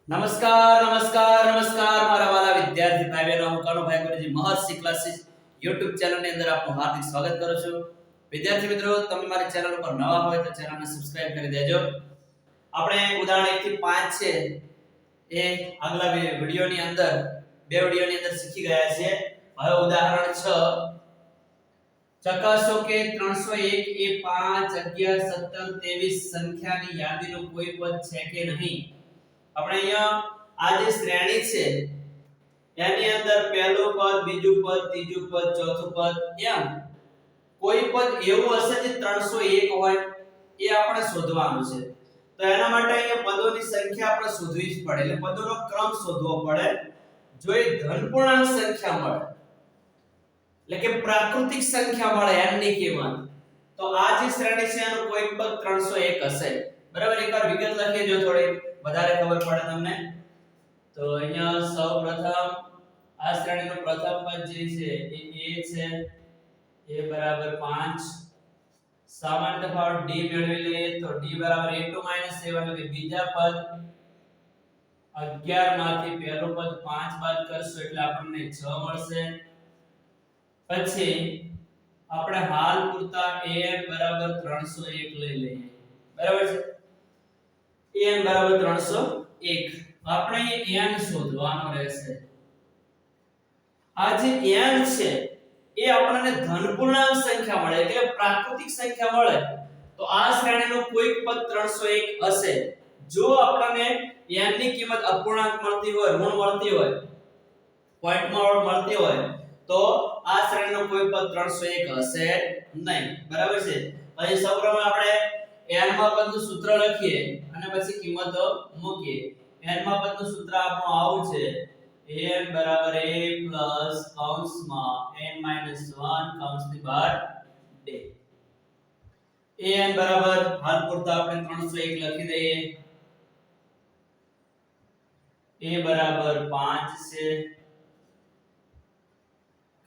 નમસ્કાર નમસ્કાર નમસ્કાર મારા વાલા વિદ્યાર્થી ભાઈ બહેનો હું કનુભાઈ ગુરુજી મહર્ષિ ક્લાસીસ YouTube ચેનલ ની અંદર આપનું હાર્દિક સ્વાગત કરું છું વિદ્યાર્થી મિત્રો તમે મારી ચેનલ ઉપર નવા હોય તો ચેનલને સબસ્ક્રાઇબ કરી દેજો આપણે ઉદાહરણ 1 થી 5 છે એ આગલા વિડિયોની અંદર બે વિડિયોની અંદર શીખી ગયા છે હવે ઉદાહરણ 6 ચકાસો કે 301 એ 5 11 17 23 સંખ્યાની યાદીનું કોઈ પદ છે કે નહીં આપણે અહીંયા આ જે શ્રેણી છે એની અંદર પહેલું પદ બીજું પદ ત્રીજું પદ ચોથું પદ એમ કોઈ પદ એવું હશે જે 301 હોય એ આપણે શોધવાનું છે તો એના માટે અહીંયા પદોની સંખ્યા આપણે શોધવી જ પડે એટલે પદોનો ક્રમ શોધવો પડે જો એ ધન પૂર્ણાંક સંખ્યા મળે એટલે કે પ્રાકૃતિક સંખ્યા મળે n ની કિંમત તો આ જે શ્રેણી છે એનું કોઈ પદ 301 હશે બરાબર એકવાર વિગત લખીએ જો થોડી વધારે ખબર પડે તમને તો અહીંયા સૌપ્રથમ આ શ્રેણીનું પ્રથમ પદ જે છે એ a છે a બરાબર 5 સામાન્ય તફાવત d મેળવી લઈએ તો d બરાબર a2 - a1 એટલે કે બીજા પદ 11 માંથી પહેલું પદ 5 બાદ કરશું એટલે આપણને 6 મળશે પછી આપણે હાલ પૂરતા an બરાબર 301 લઈ લઈએ બરાબર છે an બરાબર 301 આપણે n શોધવાનો રહેશે આ જે n છે એ આપણને ધન પૂર્ણાંક સંખ્યા મળે એટલે પ્રાકૃતિક સંખ્યા મળે તો આ શ્રેણીનો કોઈક પદ 301 હશે જો આપણને n ની કિંમત અપૂર્ણાંક મળતી હોય ઋણ મળતી હોય પોઈન્ટમાં મળતી હોય તો આ શ્રેણીનો કોઈ પદ 301 હશે નહીં બરાબર છે પછી સૌપ્રથમ આપણે n માં પદનું સૂત્ર લખીએ અને પછી કિંમતો મૂકીએ n માં પદનું સૂત્ર આપણું આવું છે an બરાબર a પ્લસ કૌંસમાં n - 1 કૌંસની બહાર d an બરાબર હાલ પૂરતા આપણે 301 લખી દઈએ a બરાબર 5 છે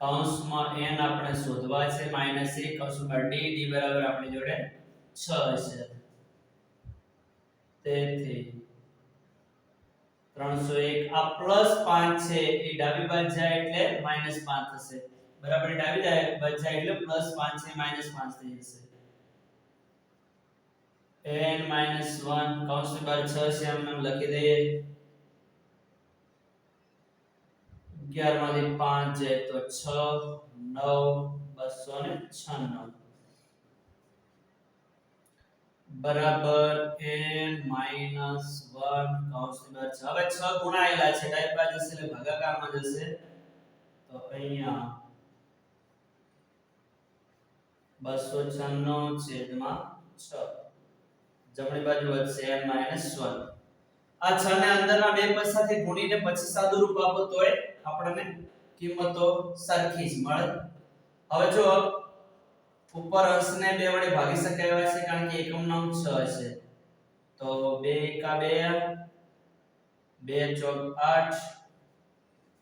કૌંસમાં n આપણે શોધવા છે -1 કૌંસમાં d d બરાબર આપણી જોડે 6 છે તેથી 301 આ +5 છે એ ડાબી બાજુ જાય એટલે -5 થશે બરાબર ડાબી બાજુ જાય એટલે +5 છે -5 થઈ જશે n - 1 કૌંસની બહાર 6 છે એમ લખી દઈએ 11 માંથી 5 જાય તો 6 9 296 બરાબર n - 1 કૌંસની બહાર 6 હવે 6 ગુણાયેલા છે ડાબી બાજુ જશે એટલે ભાગાકારમાં જશે તો અહીંયા 296 છેદમાં 6 જમણી બાજુ વધશે n - 1 આ 6 ને અંદરના બે પદ સાથે ગુણીને પછી સાદું રૂપ આપો તોય આપણને કિંમતો સરખી જ મળે હવે જો ઉપર અંશને 2 વડે ભાગી શકાય એવા છે કારણ કે એકમનો અંક 6 છે તો 2 એકા 2 2 ચોક 8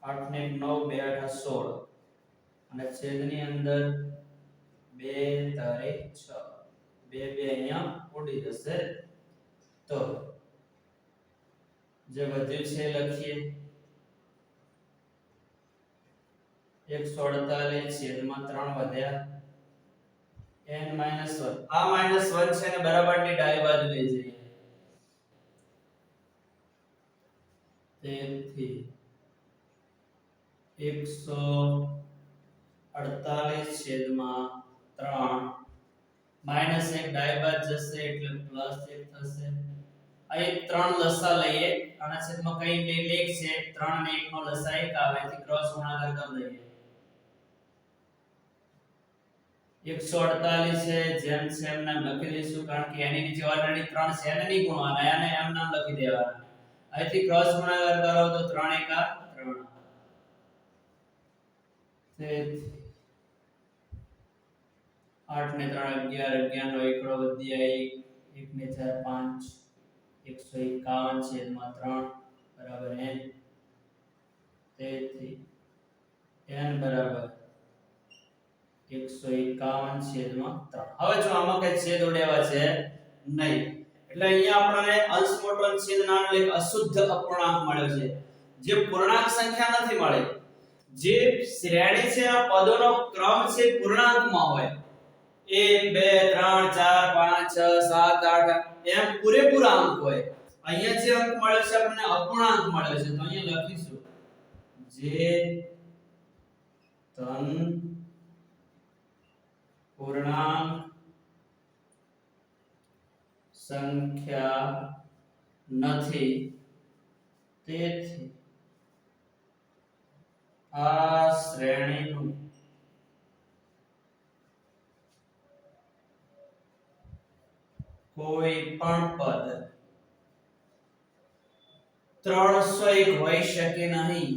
8 ને 9 2 8 16 અને છેદની અંદર 2 તારે 6 2 2 અહીંયા ઉડી જશે તો જે વધ્યું છે લખીએ 148 છેદમાં 3 વધ્યા n - 1 આ -1 છે ને બરાબરની ડાબી બાજુ લઈ જઈએ તેથી 148 છેદમાં 3 -1 ડાબી બાજુ જશે એટલે +1 થશે અહીં 3 લસા લઈએ આના છેદમાં કઈ લેખ છે 3 અને 1 નો લસા 1 આવે તેથી ક્રોસ ગુણાકાર કરી લઈએ 148 છે જેમ છે એમ નામ લખી દઈશું કારણ કે એની નીચે ઓલરેડી 3 છે એને નહીં ગુણવાના અને એમ નામ લખી દેવાના અહીંથી ક્રોસ ગુણાકાર કરો તો 3 એકા 3 તેથી 8 ને 3 11 11 નો એકડો વધ્યા 1 1 ને 4 5 151 છેદમાં 3 બરાબર n તેથી n બરાબર 151 છેદમાં 3 હવે જો આમાં કઈ છેદ ઉડેવા છે નહીં એટલે અહીંયા આપણને અંશ મોટો અને છેદ નાનો એટલે અશુદ્ધ અપૂર્ણાંક મળ્યો છે. જે પૂર્ણાંક સંખ્યા નથી મળી, જે શ્રેણી છે આ પદોનો ક્રમ છે પૂર્ણાંકમાં હોય 1 2 3 4 5 6 7 8 એમ પૂરેપૂરા અંક હોય. અહીંયા જે અંક મળ્યો છે આપણને અપૂર્ણાંક મળ્યો છે, તો અહીંયા લખીશું જે ધન પૂર્ણાંક સંખ્યા નથી તેથી આ શ્રેણીનું કોઈ પણ પદ 301 હોઈ શકે નહીં.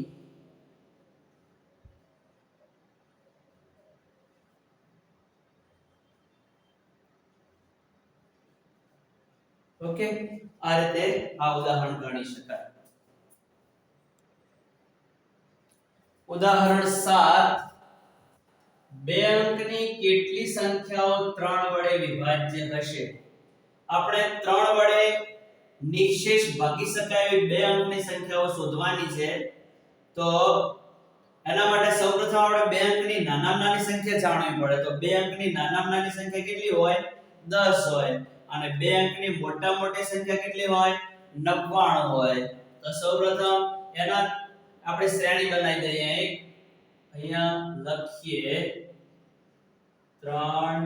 ઓકે, આ રીતે આ ઉદાહરણ ગણી શકાય. ઉદાહરણ 7, બે અંકની કેટલી સંખ્યાઓ 3 વડે વિભાજ્ય હશે? આપણે 3 વડે નિશેષ ભાગી શકાય એવી બે અંકની સંખ્યાઓ શોધવાની છે. તો એના માટે સૌપ્રથમ આપણે બે અંકની નાનામાં નાની સંખ્યા જાણવી પડે. તો બે અંકની નાનામાં નાની સંખ્યા કેટલી હોય? 10 હોય. અને બે અંકની મોટા મોટી સંખ્યા કેટલી હોય? 99 હોય. તો સૌપ્રથમ એના આપણે શ્રેણી બનાવી દઈએ. અહીંયા લખીએ 3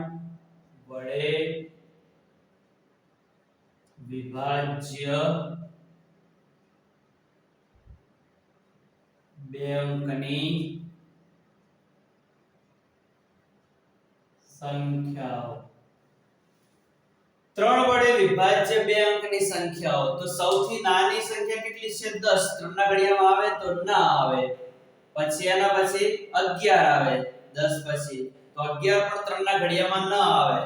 વડે વિભાજ્ય બે અંકની સંખ્યાઓ. 3 વડે વિભાજ્ય બે અંકની સંખ્યાઓ. તો સૌથી નાની સંખ્યા કેટલી છે? 10. 3 ના ઘડિયામાં આવે તો ના આવે. પછી એના પછી 11 આવે 10 પછી. તો 11 પણ 3 ના ઘડિયામાં ન આવે.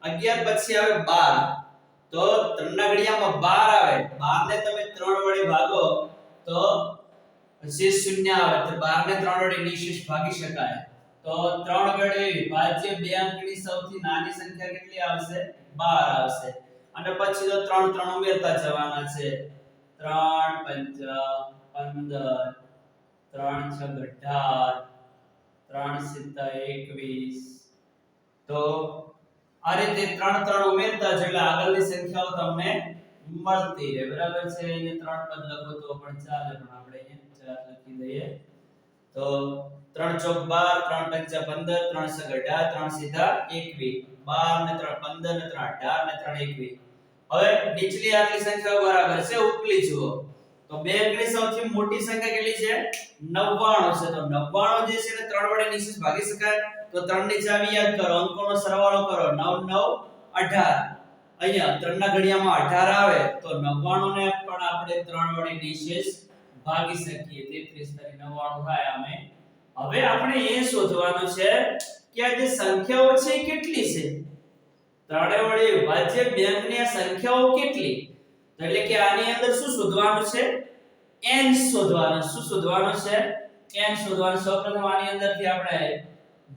11 પછી આવે 12. તો 3 ના ઘડિયામાં 12 આવે. 12 ને તમે 3 વડે ભાગો તો પછી 0 આવે. તો 12 ને 3 વડે નિશેષ ભાગી શકાય. તો 3 વડે વિભાજ્ય બે અંકની સૌથી નાની સંખ્યા કેટલી આવશે? 12 આવશે. અને પછી તો 3 3 ઉમેરતા જવાના છે. 3 5 15 3 6 18 3 7 21. તો આ રીતે 3 3 ઉમેરતા જ એટલે આગળની સંખ્યાઓ તમને મળતી રહે. બરાબર છે? અહીંયા 3 પદ લખો તો પણ ચાલે, પણ આપણે અહીંયા 4 લખી દઈએ. તો 3 ચોક 12 3 5 15 3 6 18 3 7 21. 12 ને 3 15 ને 3 18 ને 3 21. હવે નીચલી આટલી સંખ્યાઓ બરાબર છે, ઉપલી જુઓ. તો બે અંકની સૌથી મોટી સંખ્યા કેટલી છે? 99 છે. તો 99 જે છે ને 3 વડે નિશેષ ભાગી શકાય. તો 3 ની ચાવી યાદ કરો, અંકોનો સરવાળો કરો. 9 9 18. અહીંયા 3 ના ઘડિયામાં 18 આવે તો 99 ને પણ આપણે 3 વડે નિશેષ ભાગી શકીએ. 33 તારી 99 થાય આમે. હવે આપણે એ શોધવાનું છે કે આ જે સંખ્યાઓ છે એ કેટલી છે? 3 વડે વિભાજ્ય બે અંકની આ સંખ્યાઓ કેટલી? તો એટલે કે આની અંદર શું શોધવાનું છે? n શોધવાનું. શું શોધવાનું છે? n શોધવાનું. સૌપ્રથમ આની અંદરથી આપણે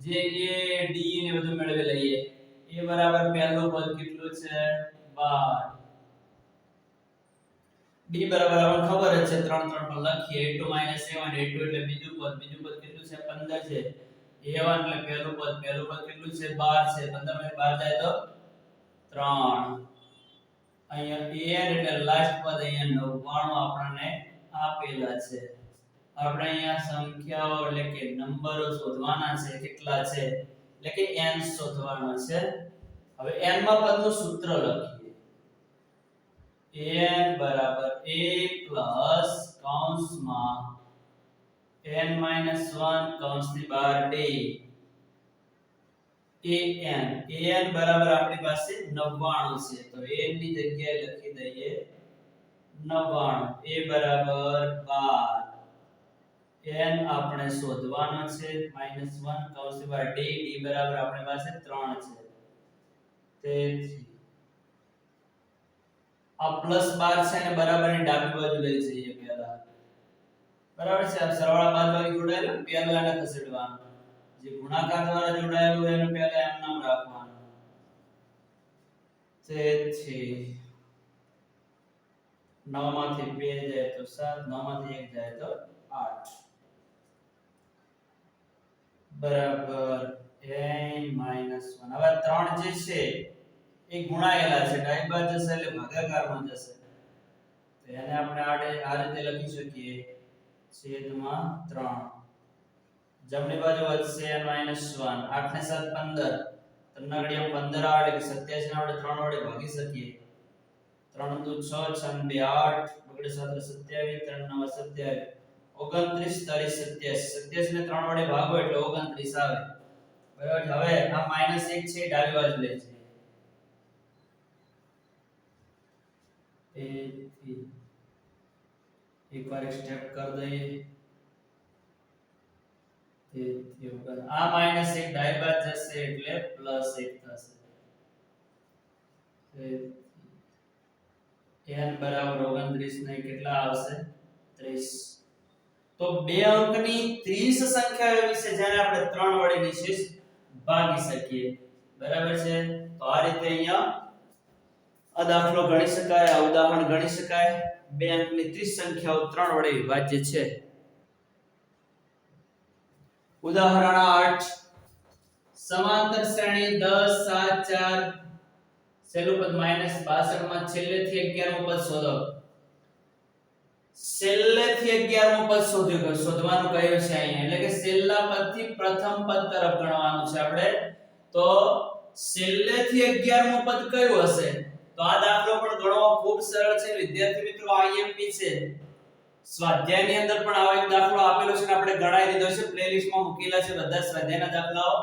જે a d ને બધું મેળવી લઈએ. a બરાબર પહેલું પદ કેટલું છે? 12. b બરાબર આપણને ખબર જ છે 3 3 પર લખીએ. a2 7 a2 એટલે બીજું પદ કેટલું છે? 15 છે. a1 એટલે પહેલું પદ કેટલું છે? 12 છે. 15 માંથી 12 જાય તો 3. અહીંયા an એટલે લાસ્ટ પદ અહીંયા 99 આપણને આપેલા છે. આપણે અહીંયા સંખ્યાઓ એટલે કે નંબરો શોધવાના છે. કેટલા છે? એટલે કે n શોધવાનો છે. હવે n માં પદનું સૂત્ર લખીએ. n બરાબર a પ્લસ કૌંસમાં n માઈનસ 1 કૌંસની બહાર d an બરાબર આપણી પાસે 99 છે. તો a ની જગ્યાએ લખી દઈએ 99. a બરાબર 12. n આપણે શોધવાનો છે -1 કૌંસની બહાર d બરાબર આપણી પાસે 3 છે. તેથી આ પ્લસ 12 છે ને બરાબરની ડાબી બાજુ લઈ જઈએ પહેલા. બરાબર છે? આ સરવાળા બાદબાકી જોડાયેલું પહેલા એને ખસેડવાનું. જે ગુણાકાર દ્વારા જોડાયેલું હોય એને પહેલા એમ નામ રાખવાનું. તેથી 9 માંથી 2 જાય તો 7, 9 માંથી 1 જાય તો 8 બરાબર n 1. હવે 3 જે છે એ ગુણાયેલા છે, ડાબી બાજુ જશે એટલે ભાગાકારમાં જશે, તો એને આપણે આ રીતે લખી શકીએ છેદમાં 3. જમણી બાજુ વધશે n - 1, 8 ને 7 15, 3 ના ઘડિયા 15 આવે એટલે 87 ને આપણે 3 વડે ભાગી શકીએ. 3 દુ 6, 6 ને 2 8, બગડે 7 27, 3 9 27, 29 તારી 87, 87 ને 3 વડે ભાગો એટલે 29 આવે. બરાબર. હવે આ -1 છે ડાબી બાજુ લે છે, તેથી એકવાર એક સ્ટેપ કરી દઈએ, તેથી આ -1 ડાબી બાજુ જશે એટલે +1 થશે. n બરાબર 29 ને કેટલા આવશે 30. તો બે અંકની 30 સંખ્યાઓ વિશે જ્યારે આપણે 3 વડે નિશેષ ભાગી શકીએ. બરાબર છે. તો આ રીતે અહીંયા આ દાખલો ગણી શકાય, આ ઉદાહરણ ગણી શકાય. બે અંકની 30 સંખ્યાઓ 3 વડે વિભાજ્ય છે. ઉદાહરણ 8, સમાંતર શ્રેણી 10 7 4 છેલ્લું પદ -62 માં છેલ્લેથી 11મું પદ શોધો. છેલ્લેથી 11મું પદ શોધવાનું કહ્યું છે અહીંયા, એટલે કે છેલ્લા પદથી પ્રથમ પદ તરફ ગણવાનું છે આપણે. તો છેલ્લેથી 11મું પદ કયું હશે? તો આ દાખલો પણ ગણવો ખૂબ સરળ છે વિદ્યાર્થી મિત્રો, આઈએમપી છે. સ્વાધ્યાયની અંદર પણ આવો એક દાખલો આપેલો છે ને આપણે ગણાઈ દીધો છે, પ્લેલિસ્ટમાં મૂકેલા છે બધા સ્વાધ્યાયના દાખલાઓ,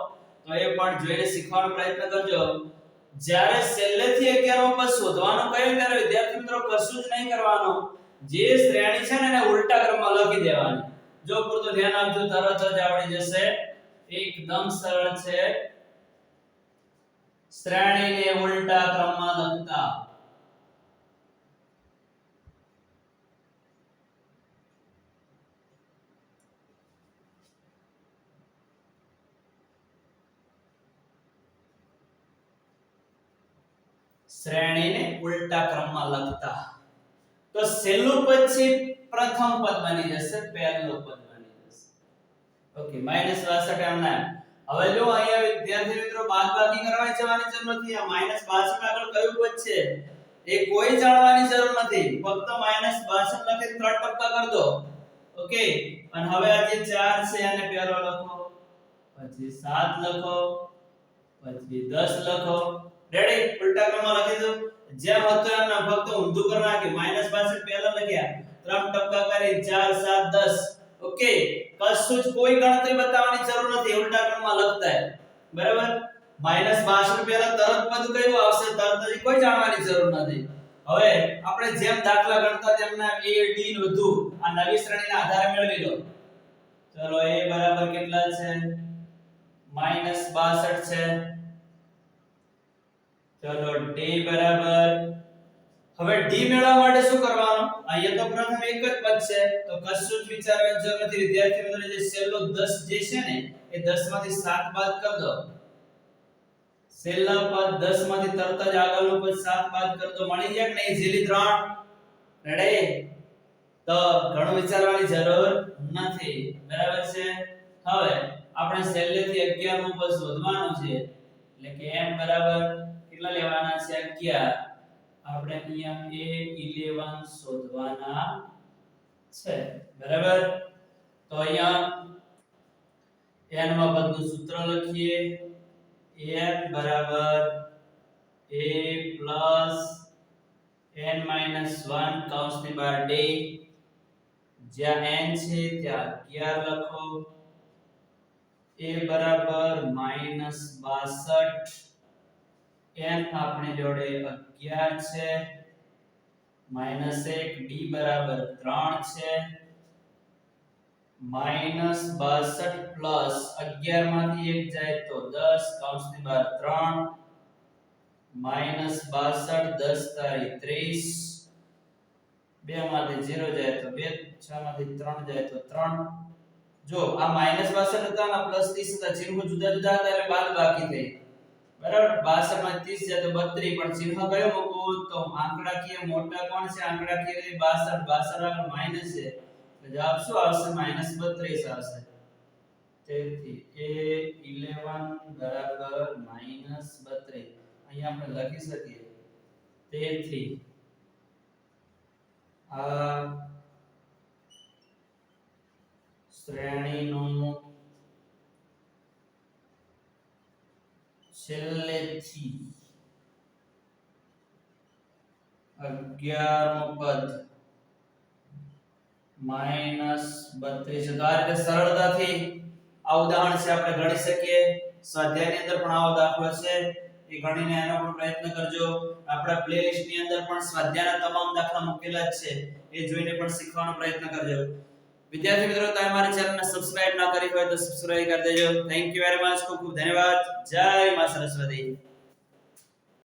તો એ પણ જોઈને શીખવાનો પ્રયત્ન કરજો. જ્યારે છેલ્લેથી 11મું પદ શોધવાનું કહ્યું ત્યારે વિદ્યાર્થી મિત્રો કશું જ નહીં કરવાનું, જે શ્રેણી છે ને એને ઉલટા ક્રમમાં લખી દેવાની. જો પૂરતું ધ્યાન આપજો તરત જ આવડી જશે, એકદમ સરળ છે. શ્રેણીને ઉલટા ક્રમમાં લખતા શ્રેણીને ઉલટા ક્રમમાં લખતા. તો છેલ્લું પદ છે પ્રથમ પદ બની જશે, પહેલું પદ બની જશે. ઓકે, -62 એમના. હવે જો અહીંયા વિદ્યાર્થી મિત્રો બાદબાકી કરવાની જવાની જરૂર નથી. આ -62 આગળ કયું પદ છે એ કોઈ જાણવાની જરૂર નથી, ફક્ત -62 લખી 3 ટપકા કરી દો. ઓકે, અને હવે આ જે 4 છે આને પહેલો લખો, પછી 7 લખો, પછી 10 લખો. રેડી? ઉલટા ક્રમમાં લખી દો. જેમ હતું એમ ના, ફક્ત ઊંધું કરી નાખી. -62 પહેલા લખ્યા, 3 ટપકા કરી 4 7 10. ઓકે, કશું જ કોઈ ગણતરી બતાવવાની જરૂર નથી, ઉલટા ક્રમમાં લખતા હે. બરાબર? -62 પહેલા તરત પદ કયું આવશે તરત જ કોઈ જાણવાની જરૂર નથી. હવે આપણે જેમ દાખલા ગણતા તેમના a d ને બધું આ નવી શ્રેણીના આધારે મેળવી લો. ચલો a બરાબર કેટલા છે? -62 છે. ચલો d બરાબર, હવે d મેળવવા માટે શું કરવાનું? અહીંયા તો પ્રથમ એક જ પદ છે, તો કશું જ વિચારવાની જરૂર નથી વિદ્યાર્થી મિત્રો. જે છેલ્લો 10 જે છે ને એ 10 માંથી 7 બાદ કરી દો. છેલ્લા પદ 10 માંથી તરત જ આગળનું પદ 7 બાદ કરી દો, મળી જાય કે નહીં? ઝીલી 3. રેડી? તો ઘણું વિચારવાની જરૂર નથી. બરાબર છે. હવે આપણે છેલ્લેથી 11મું પદ શોધવાનું છે, એટલે કે m બરાબર કેટલા લેવાના છે? 11. આપણે અહીંયા a11 શોધવાના છે. બરાબર? તો અહીંયા n માં પદનું સૂત્ર લખીએ. n બરાબર a plus n minus 1 કૌંસની બહાર d. જ્યાં n છે ત્યાં 11 લખો. a બરાબર -62, n આપણી જોડે 11 છે, -1, d બરાબર 3 છે, -62 પ્લસ 11 માંથી 1 જાય તો 10 કૌંસની બહાર 3, -62 10 તારી 30, 2 માંથી 0 જાય તો 2, 6 માંથી 3 જાય તો 3. જો આ -62 હતા અને +30 હતા, ચિહ્નો જુદા જુદા હતા એટલે બાદ બાકી થઈ. બરાબર 62 માં 30 છે તો 32 પણ ચિહ્ન કયો મૂકવું તો આંકડાકીય મોટા કોણ છે આંકડાકીય 62 આગળ માઈનસ છે એટલે જવાબ શું આવશે -32 આવશે તેથી a11 બરાબર -32 અહીંયા આપણે લખી શકીએ તેથી આ શ્રેણીનું છેલ્લેથી 11મું પદ -32 છે તો આ રીતે સરળતાથી આ ઉદાહરણ છે આપણે ગણી શકીએ સ્વાધ્યાયની અંદર પણ આવો દાખલો છે એ ગણીને એનો પણ પ્રયત્ન કરજો આપણા પ્લેલિસ્ટ ની અંદર પણ સ્વાધ્યાયના તમામ દાખલા મૂકેલા જ છે એ જોઈને પણ શીખવાનો પ્રયત્ન કરજો વિદ્યાર્થી મિત્રો તમે મારી ચેનલને સબસ્ક્રાઇબ ના કરી હોય તો સબસ્ક્રાઇબ કરી દેજો થેન્ક યુ વેરી મચ ખૂબ ખૂબ ધન્યવાદ જય મા સરસ્વતી